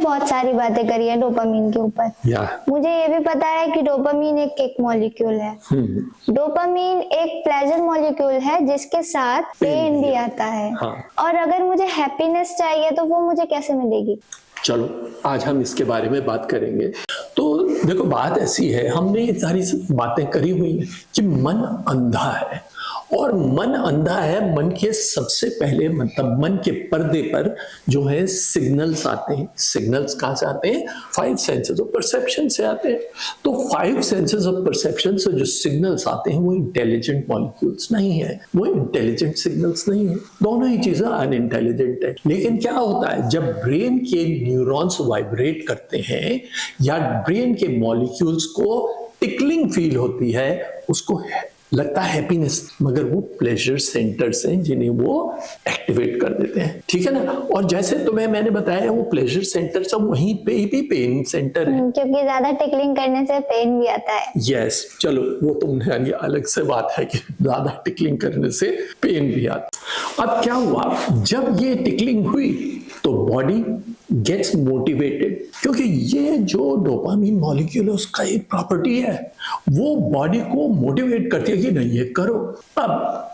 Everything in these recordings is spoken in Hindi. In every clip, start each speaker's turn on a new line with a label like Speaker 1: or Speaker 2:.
Speaker 1: बहुत सारी बातें करी है डोपामीन के ऊपर। मुझे ये भी पता है कि डोपामीन एक किक मॉलिक्यूल है। डोपामीन एक प्लेजर मॉलिक्यूल है जिसके साथ पेन भी आता है। और अगर मुझे हैप्पीनेस चाहिए तो वो मुझे कैसे मिलेगी?
Speaker 2: चलो आज हम इसके बारे में बात करेंगे। तो देखो, बात ऐसी है, हमने ये सारी बातें करी हुई हैं कि मन अंधा है, और मन अंधा है। मन के सबसे पहले मतलब मन के पर्दे पर जो है सिग्नल्स आते हैं। सिग्नल्स कहाँ से आते हैं? 5 सेंसेस ऑफ परसेप्शन से आते हैं। तो 5 सेंसेस ऑफ परसेप्शन से जो सिग्नल्स आते हैं वो इंटेलिजेंट मॉलिक्यूल्स नहीं है, वो इंटेलिजेंट सिग्नल्स नहीं है। दोनों ही चीजें अनइंटेलिजेंट है। लेकिन क्या होता है, जब ब्रेन के न्यूरॉन्स वाइब्रेट करते हैं या ब्रेन के मॉलिक्यूल्स को टिकलिंग फील होती है, उसको लगता है हैप्पीनेस, मगर वो प्लेजर सेंटर्स हैं जिन्हें वो एक्टिवेट कर देते हैं। ठीक है ना? और जैसे तुम्हें मैंने बताया, वो प्लेजर सेंटर सब वहीं पे ही पेन सेंटर है,
Speaker 1: क्योंकि ज्यादा टिकलिंग करने से पेन भी आता है।
Speaker 2: यस, चलो वो तुमने अलग से बात है कि ज्यादा टिकलिंग करने से पेन भी आता। अब क्या हुआ, जब ये टिकलिंग हुई तो बॉडी गेट्स मोटिवेटेड, क्योंकि ये जो डोपामीन मॉलिक्यूल है उसका एक प्रॉपर्टी है, वो बॉडी को मोटिवेट करती है कि नहीं ये करो। अब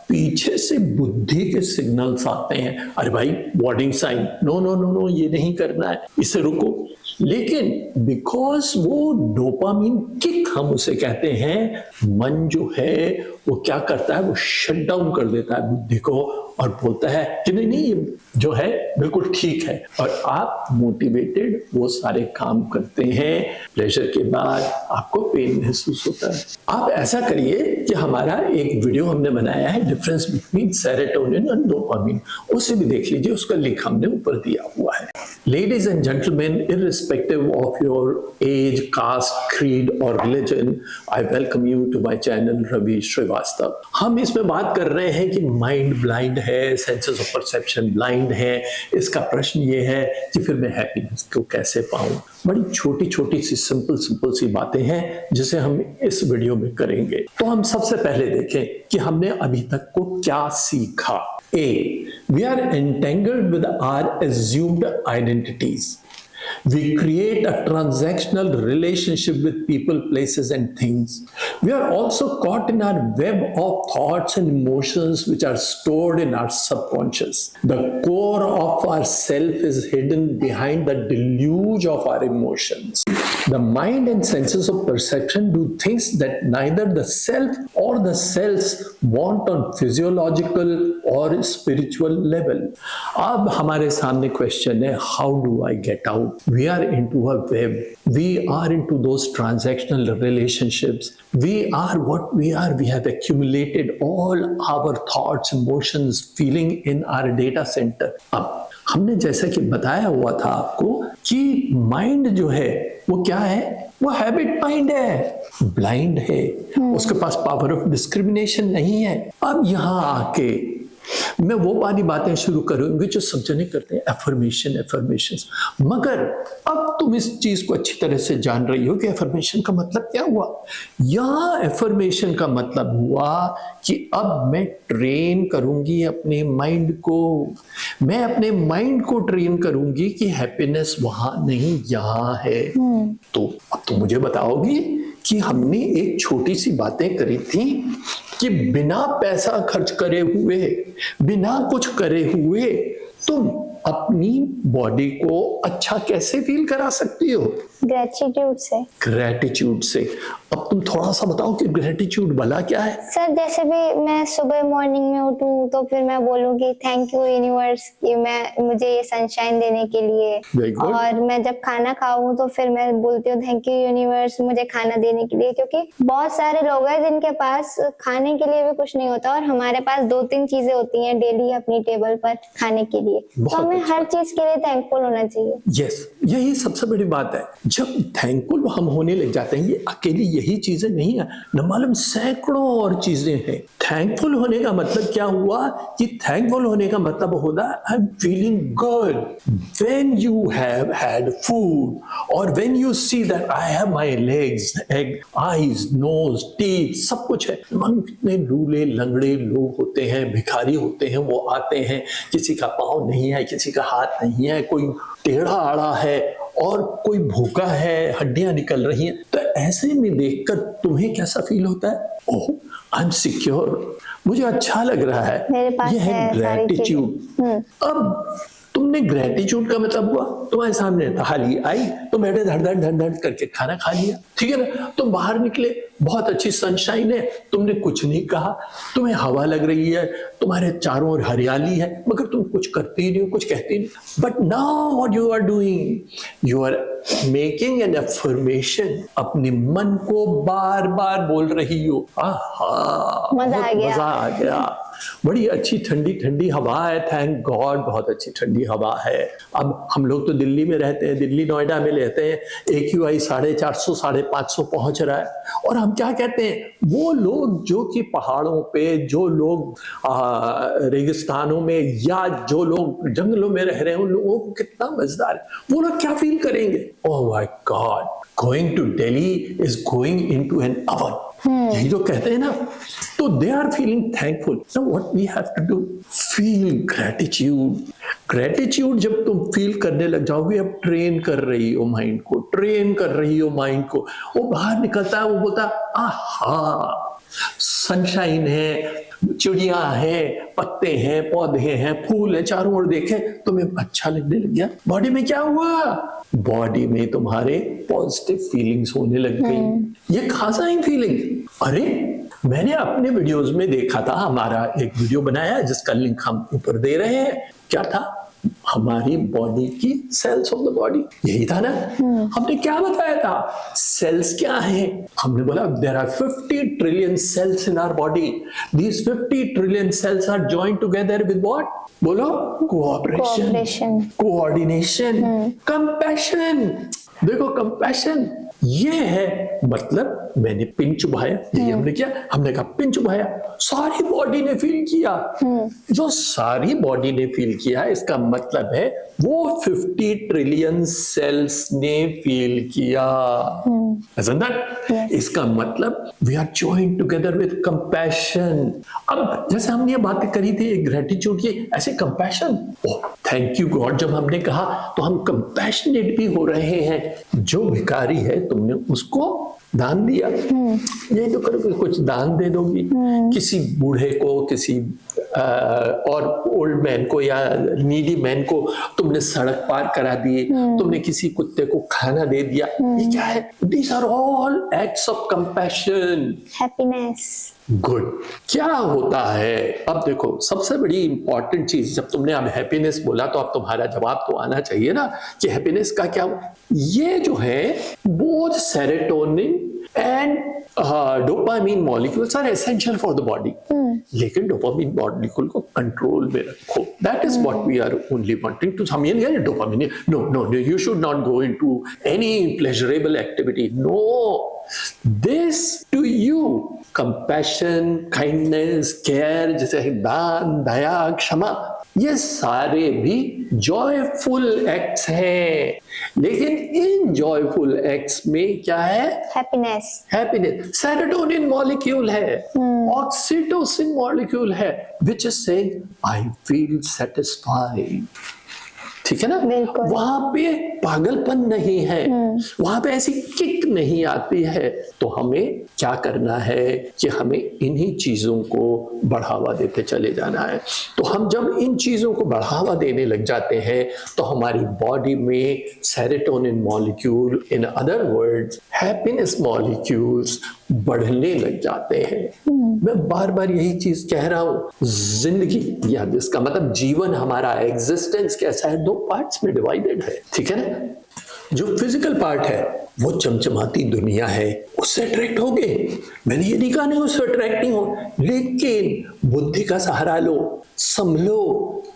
Speaker 2: पीछे से बुद्धि के सिग्नल्स आते हैं, अरे भाई warning sign, no no no no, ये नहीं करना है, इसे रुको। लेकिन बिकॉज वो डोपामीन किक हम उसे कहते हैं, मन जो है वो क्या करता है, वो शट डाउन कर देता है बुद्धि को और बोलता है कि नहीं नहीं ये जो है बिल्कुल ठीक है, और आप मोटिवेटेड वो सारे काम करते हैं। प्लेजर के बाद आपको पेन महसूस होता है। आप ऐसा करिए कि हमारा एक वीडियो हमने बनाया है, difference between serotonin and dopamine, उसे भी देख लीजिए, उसका लिंक हमने ऊपर दिया हुआ है। Ladies and gentlemen, irrespective of your age, caste, creed or religion, I welcome you to my channel Ravi Srivastav। हम इसमें बात कर रहे हैं कि माइंड ब्लाइंड है, सेंसेस ऑफ परसेप्शन ब्लाइंड है। इसका प्रश्न ये है कि फिर मैं हैप्पीनेस को कैसे पाऊं? बड़ी छोटी छोटी सी सिंपल सी बातें हैं जिसे हम इस वीडियो में करेंगे। तो हम सबसे पहले देखें कि हमने अभी तक को क्या सीखा। A, we are entangled with our assumed identities. We create a transactional relationship with people, places, and things. We are also caught in our web of thoughts and emotions which are stored in our subconscious. The core of our self is hidden behind the deluge of our emotions. The mind and senses of perception do things that neither the self or the cells want on physiological or spiritual level. अब हमारे सामने क्वेश्चन है, how do I get out? We are into a web. We are into those transactional relationships. We are what we are. We have accumulated all our thoughts, emotions, feeling in our data center. अब हमने जैसा कि बताया हुआ था आपको कि माइंड जो है वो क्या है, वो हैबिट माइंड है, ब्लाइंड है, उसके पास पावर ऑफ डिस्क्रिमिनेशन नहीं है। अब यहां आके मैं वो वाली बातें शुरू करूंगी जो सब जने करते हैं, एफर्मेशन। मगर अब तुम इस चीज को अच्छी तरह से जान रही हो कि एफर्मेशन का मतलब क्या हुआ। यहां एफर्मेशन का मतलब हुआ कि अब मैं ट्रेन करूंगी अपने माइंड को, मैं अपने माइंड को ट्रेन करूंगी कि हैप्पीनेस वहां नहीं यहां है। तो अब तुम मुझे बताओगी कि हमने एक छोटी सी बातें करी थी कि बिना पैसा खर्च करे हुए, बिना कुछ करे हुए तुम अपनी बॉडी को अच्छा कैसे फील करा सकती हो? ग्रेटिट्यूड से। अब तुम थोड़ा सा बताओ कि ग्रेटिट्यूड भला क्या है?
Speaker 1: सर जैसे भी मैं सुबह मॉर्निंग में उठूं तो फिर मैं बोलूंगी थैंक यू यूनिवर्स कि मुझे ये सनशाइन देने के लिए, और मैं जब खाना खाऊं तो फिर मैं बोलती हूँ थैंक यू यूनिवर्स मुझे खाना देने के लिए, क्योंकि बहुत सारे लोग हैं जिनके पास खाने के लिए भी कुछ नहीं होता और हमारे पास 2-3 चीजें होती हैं डेली अपनी टेबल पर खाने के लिए, तो हमें हर चीज के लिए थैंकफुल होना चाहिए।
Speaker 2: यस, यही सबसे बड़ी बात है। जब थैंकफुल हम होने लग जाते हैं, ये अकेली यही चीजें नहीं है, न मालूम सैकड़ों और चीजें हैं। थैंकफुल होने का मतलब क्या हुआ कि थैंकफुल होने का मतलब होता है I am feeling good when you have had food, और when you see that I have my legs, egg, eyes, nose, teeth, सब कुछ है। मालूम कितने लूले लंगड़े लोग होते हैं, भिखारी होते हैं, वो आते हैं, किसी का पाँव नहीं है, किसी का हाथ नहीं है, कोई टेढ़ा आड़ा है, और कोई भूखा है, हड्डियां निकल रही हैं, तो ऐसे में देखकर तुम्हें कैसा फील होता है? ओह, आई एम सिक्योर, मुझे अच्छा लग रहा है,
Speaker 1: मेरे पास
Speaker 2: ये है
Speaker 1: है सारी
Speaker 2: ग्रेटिट्यूड। अब तुमने ग्रेटिट्यूड का मतलब हुआ, तुम्हारे सामने थाली आई, तुम बैठे धड़ धड़ धड़ धड़ करके खाना खा लिया, ठीक है ना। तुम बाहर निकले, बहुत अच्छी सनशाइन है, तुमने कुछ नहीं कहा, तुम्हें हवा लग रही है, तुम्हारे चारों ओर हरियाली है, मगर तुम कुछ करते ही नहीं हो, कुछ कहते ही नहीं। But now what you are doing, you are making an affirmation, अपने मन को बार बार बोल रही हो, आहा
Speaker 1: मजा आ गया,
Speaker 2: मजा आ गया, बड़ी अच्छी ठंडी ठंडी हवा है, थैंक गॉड बहुत अच्छी ठंडी हवा है। अब हम लोग तो दिल्ली में रहते हैं, दिल्ली नोएडा में रहते हैं, AQI 450 550 पहुंच रहा है, और हम क्या कहते हैं, वो लोग जो कि पहाड़ों पे, जो लोग रेगिस्तानों में, या जो लोग जंगलों में रह रहे हैं, उन लोगों को कितना मजेदार है, वो लोग क्या फील करेंगे? Oh my god, going to Delhi is going into an oven, यही तो कहते हैं ना। तो they are feeling thankful. Now what we have to do, feel gratitude. Gratitude जब तुम फील करने लग जाओगे, अब ट्रेन कर रही हो माइंड को, ट्रेन कर रही हो माइंड को, वो बाहर निकलता है, वो बोलता है आहा सनशाइन है, चिड़िया है, पत्ते हैं, पौधे हैं, फूल है, चारों ओर देखे तुम्हें अच्छा लगने लग गया। बॉडी में क्या हुआ? बॉडी में तुम्हारे पॉजिटिव फीलिंग्स होने लग गई। ये खासा ही फीलिंग, अरे मैंने अपने वीडियोस में देखा था, हमारा एक वीडियो बनाया है जिसका लिंक हम ऊपर दे रहे हैं, क्या था? हमारी बॉडी की सेल्स ऑफ द बॉडी, यही था ना। हमने क्या बताया था? सेल्स क्या है? हमने बोला there are 50 trillion cells in our body, these 50 trillion cells are joined together with what? बोलो, कोऑपरेशन, कोऑर्डिनेशन, कंपैशन। देखो कंपैशन ये है, मतलब मैंने पिन चुभाया, यही हमने किया, हमने कहा पिन चुभाया, सारी बॉडी ने फील किया। जो सारी बॉडी ने फील किया, इसका मतलब है वो 50 ट्रिलियन सेल्स ने फील किया। Isn't that?
Speaker 1: Yes.
Speaker 2: इसका मतलब we are joined together with compassion. अब जैसे हमने ये बातें करी थी ग्रेटिट्यूड की, ऐसे compassion, oh thank you God, जब हमने कहा तो हम कंपैशनेट भी हो रहे हैं। जो भिखारी है, तुमने उसको दान दिया, यही तो करोगे, कुछ दान दे दोगी किसी बूढ़े को, किसी और ओल्ड मैन को या नीडी मैन को तुमने सड़क पार करा दी, तुमने किसी कुत्ते को खाना दे दिया, ये क्या है? These are all acts of compassion,
Speaker 1: happiness.
Speaker 2: Good. क्या होता है, अब देखो सबसे बड़ी इंपॉर्टेंट चीज, जब तुमने अब हैप्पीनेस बोला तो अब तुम्हारा जवाब तो आना चाहिए ना कि हैप्पीनेस का क्या? ये जो है both serotonin and dopamine molecules are essential for the body, लेकिन डोपामिन मॉलिक्यूल को कंट्रोल में रखो, that is what we are only wanting to. हम ये नहीं dopamine, no no no, you should not go into any pleasurable activity, no, this to you, compassion, kindness, care, जैसे दान, दया, क्षमा, ये सारे भी जॉयफुल एक्ट्स हैं। लेकिन इन जॉयफुल एक्ट्स में क्या है? हैप्पीनेस। हैप्पीनेस। सेरोटोनिन मॉलिक्यूल है, ऑक्सीटोसिन मॉलिक्यूल है, which is saying I feel satisfied। ठीक है ना? वहां पे पागलपन नहीं है, वहां पे ऐसी किक नहीं आती है। तो हमें क्या करना है कि हमें इन्हीं चीजों को बढ़ावा देते चले जाना है। तो हम जब इन चीजों को बढ़ावा देने लग जाते हैं तो हमारी बॉडी में serotonin molecule, in other words happiness molecules बढ़ने लग जाते हैं। मैं बार बार यही चीज कह रहा हूं, जिंदगी या जिसका मतलब जीवन, हमारा एग्जिस्टेंस कैसा है, दो पार्ट्स में डिवाइडेड है, ठीक है ना। जो फिजिकल पार्ट है वो चमचमाती दुनिया है, उससे अट्रैक्ट हो गए, मैंने ये नहीं कहा नहीं उससे अट्रैक्ट नहीं हो, लेकिन बुद्धि का सहारा लो, संभलो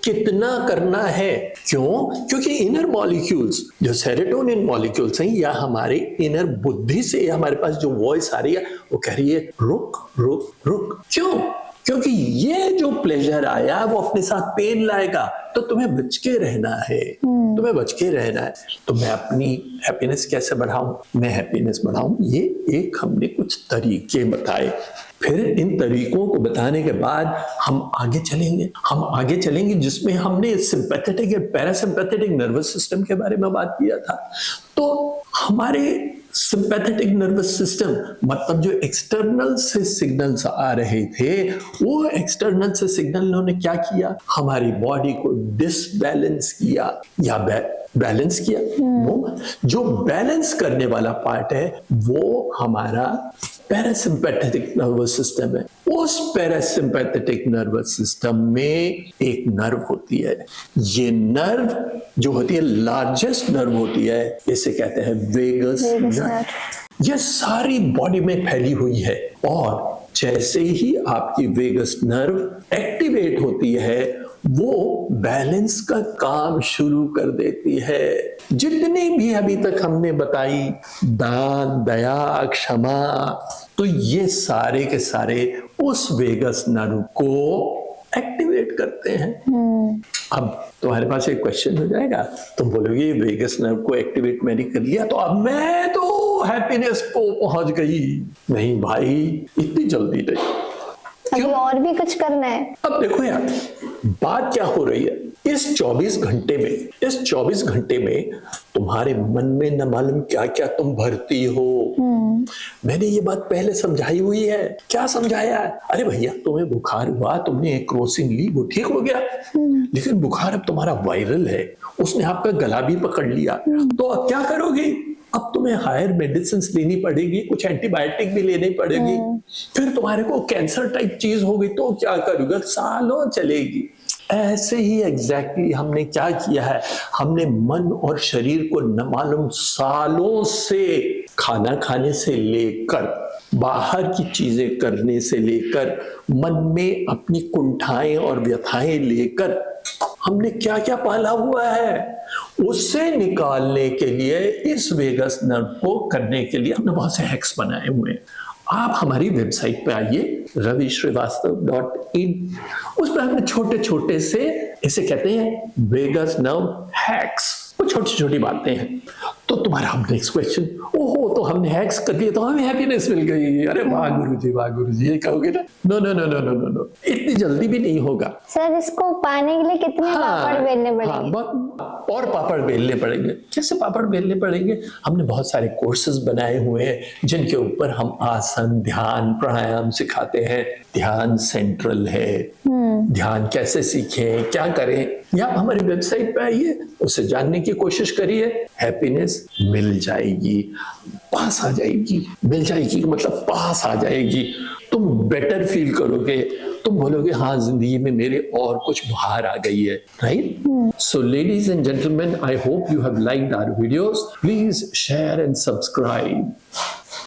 Speaker 2: कितना करना है। क्यों? क्योंकि इनर मॉलिक्यूल्स, जो सेरोटोनिन मॉलिक्यूल्स हैं, या हमारे इनर बुद्धि से हमारे पास जो वॉइस आ रही है वो कह रही है रुक रुक रुक। क्यों? क्योंकि ये जो प्लेजर आया वो अपने साथ पेन लाएगा, तो तुम्हें बच के रहना है। तुम्हें बच के रहना है, तो मैं अपनी हैप्पीनेस कैसे बढ़ाऊं, मैं हैप्पीनेस बढ़ाऊं, ये एक हमने कुछ तरीके बताए। फिर इन तरीकों को बताने के बाद हम आगे चलेंगे जिसमें हमने सिंपैथेटिक और पैरासिम्पैथेटिक नर्वस सिस्टम के बारे में बात किया था। तो हमारे सिंपैथेटिक नर्वस सिस्टम मतलब जो एक्सटर्नल से सिग्नल्स आ रहे थे, वो एक्सटर्नल से सिग्नलों ने क्या किया, हमारी बॉडी को डिसबैलेंस किया या बैलेंस किया। वो जो बैलेंस करने वाला पार्ट है वो हमारा पैरासिम्पैथेटिक नर्वस सिस्टम है। उस पैरासिम्पैथेटिक नर्वस सिस्टम में एक नर्व होती है, ये नर्व जो होती है लार्जेस्ट नर्व होती है, इसे कहते हैं वेगस नर्व। ये सारी बॉडी में फैली हुई है और जैसे ही आपकी वेगस नर्व एक्टिवेट होती है वो बैलेंस का काम शुरू कर देती है। जितनी भी अभी तक हमने बताई, दान, दया, क्षमा, तो ये सारे के सारे उस वेगस नर्व को एक्टिवेट करते हैं। अब तुम्हारे पास एक क्वेश्चन हो जाएगा, तुम बोलोगे वेगस नर्व को एक्टिवेट मैंने कर लिया तो अब मैं तो हैप्पीनेस को पहुंच गई। नहीं भाई, इतनी जल्दी नहीं,
Speaker 1: अभी और भी कुछ करना है।
Speaker 2: अब देखो यार, बात क्या हो रही है, इस 24 घंटे में तुम्हारे मन में न मालूम क्या क्या तुम भरती हो। मैंने ये बात पहले समझाई हुई है। क्या समझाया है? अरे भैया, तुम्हें बुखार हुआ, तुमने एक क्रोसिन ली, वो ठीक हो गया, लेकिन बुखार अब तुम्हारा वायरल है, उसने आपका गला भी पकड़ लिया, तो अब क्या करोगे? अब तुम्हें हायर मेडिसिन लेनी पड़ेगी, कुछ एंटीबायोटिक भी लेनी पड़ेगी, फिर तुम्हारे को कैंसर टाइप चीज होगी तो क्या करोगे? सालों चलेगी। ऐसे ही एग्जैक्टली हमने क्या किया है, हमने मन और शरीर को न मालूम सालों से खाना खाने से लेकर बाहर की चीजें करने से लेकर मन में अपनी कुंठाएं और व्यथाएं लेकर हमने क्या क्या पाला हुआ है, उससे निकालने के लिए इस वेगस नर्व को करने के लिए हमने बहुत से हैक्स बनाए हुए हैं। आप हमारी वेबसाइट पे आइए ravishrivastava.in, उस पर हमने छोटे छोटे से, इसे कहते हैं वेगस नर्व हैक्स, वो छोटी छोटी बातें हैं। तो तुम्हारा अब नेक्स्ट क्वेश्चन, ओहो तो हमने हैक्स कर दिए तो हमें हैप्पीनेस मिल गई, अरे वाह गुरुजी, ये कहोगे ना? नो, इतनी जल्दी भी नहीं होगा
Speaker 1: सर। इसको पाने के लिए कितने पापड़ बेलने पड़ेंगे?
Speaker 2: और पापड़ बेलने पड़ेंगे। कैसे पापड़ बेलने पड़ेंगे? हमने बहुत सारे कोर्सेज बनाए हुए हैं जिनके ऊपर हम आसन, ध्यान, प्राणायाम सिखाते हैं। ध्यान सेंट्रल है, ध्यान कैसे सीखें, क्या करें, या आप हमारी वेबसाइट पे आइए, उसे जानने की कोशिश करिए, हैप्पीनेस मिल जाएगी, पास आ जाएगी। मिल जाएगी मतलब पास आ जाएगी, तुम बेटर फील करोगे, तुम बोलोगे हाँ जिंदगी में मेरे और कुछ बाहर आ गई है, right? So ladies and gentleman, I hope you have liked our videos. Please share and subscribe.